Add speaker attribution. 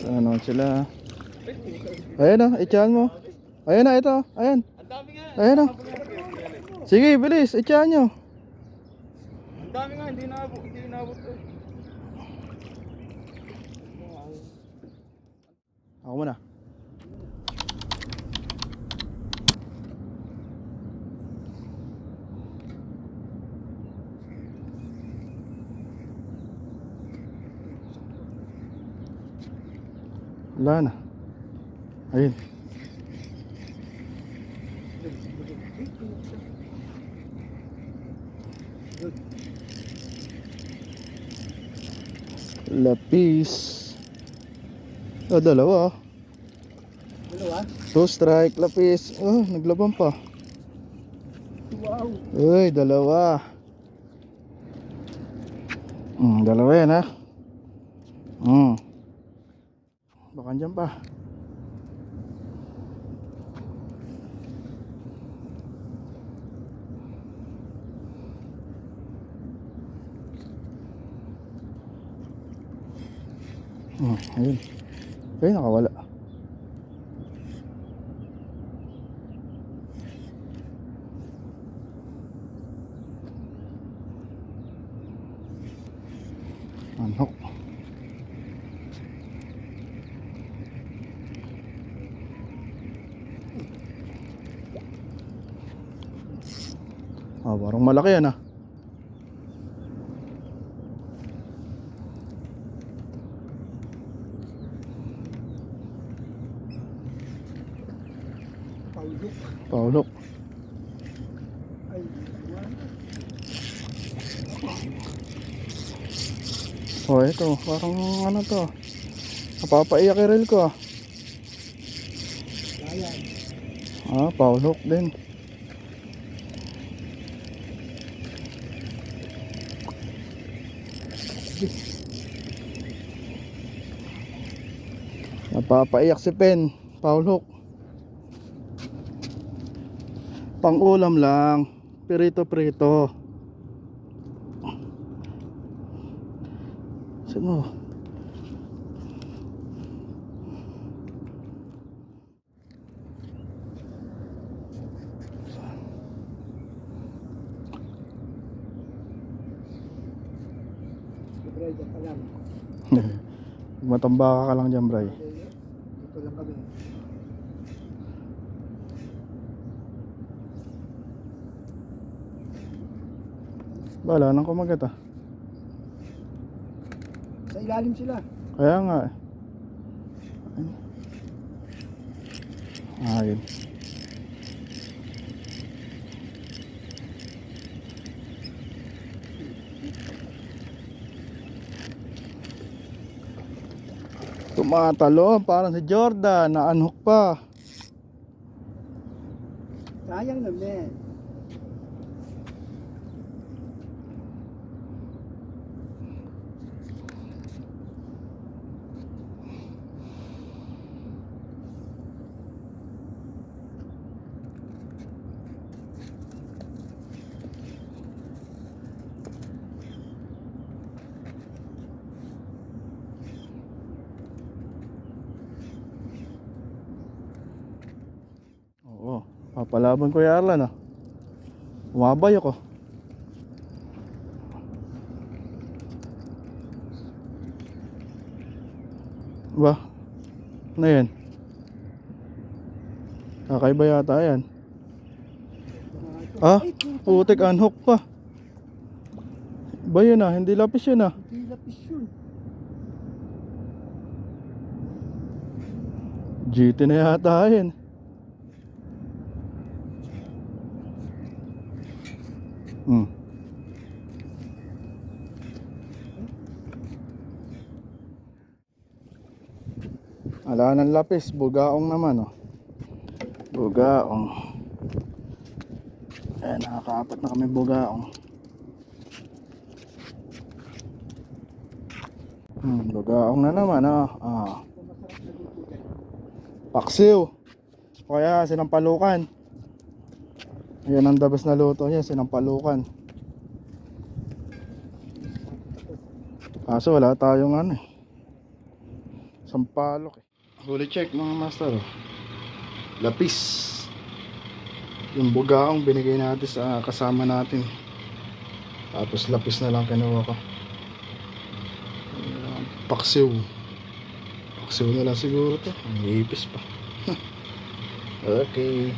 Speaker 1: Ano sila? Ayan na, ityahan mo. Ayan na, ito. Ayan.
Speaker 2: Ang dami nga.
Speaker 1: Ayan na. Sige, bilis. Ityahan nyo.
Speaker 2: Ang dami nga, hindi naabot eh.
Speaker 1: Ako muna. Wala na. Ayun. Lapis. Oh, dalawa.
Speaker 2: Dalawa?
Speaker 1: 2 strike, lapis. Oh, naglaban pa.
Speaker 2: Wow.
Speaker 1: Uy, dalawa. Dalawa yan ha. Baka andyan pa. Ayun. Ayun, nakawala. Manhok. Parang malaki yan ah. Paulok.
Speaker 2: Ay,
Speaker 1: Oh, ito, parang ano to. Napapaiyak yung reel ko ah.
Speaker 2: ayan.
Speaker 1: Paulok din. Napapaiyak si Pen. Paulok. Pang ulam lang. Pirito-prito. Sino?
Speaker 2: Bray, dyan ka lang.
Speaker 1: Matambaka ka lang dyan, Bray.
Speaker 2: Dito lang kami.
Speaker 1: Bala nang kumagat ah.
Speaker 2: Sa ilalim sila.
Speaker 1: Kaya nga eh. Ayun. Tumatalo parang si Jordan, naanhok pa.
Speaker 2: Sayang naman.
Speaker 1: Oo, papalaban ko yung Arlan ah. Umabay ako. Ba? Ano yan? Kakaiba yata yan. Putik, anhok pa. Ba yun ah, hindi lapis yun ah.
Speaker 2: Hindi lapis yun.
Speaker 1: GT na yata yan. Ala ng lapis, bugaong naman oh. Bugaong. Ayan, nakakaapat na kami bugaong. Bugaong na naman oh. Paksiw. Kaya sinampalukan. Ayan ang dabas na luto niya, sinampalukan. Kaso wala tayong ano eh. Sampalok eh. Huli check mga master. Lapis. Yung bugaong binigay natin sa kasama natin. Tapos lapis na lang kinuha ko. Ayan, paksiw. Paksiw na lang siguro to. Ang ipis pa. Okay.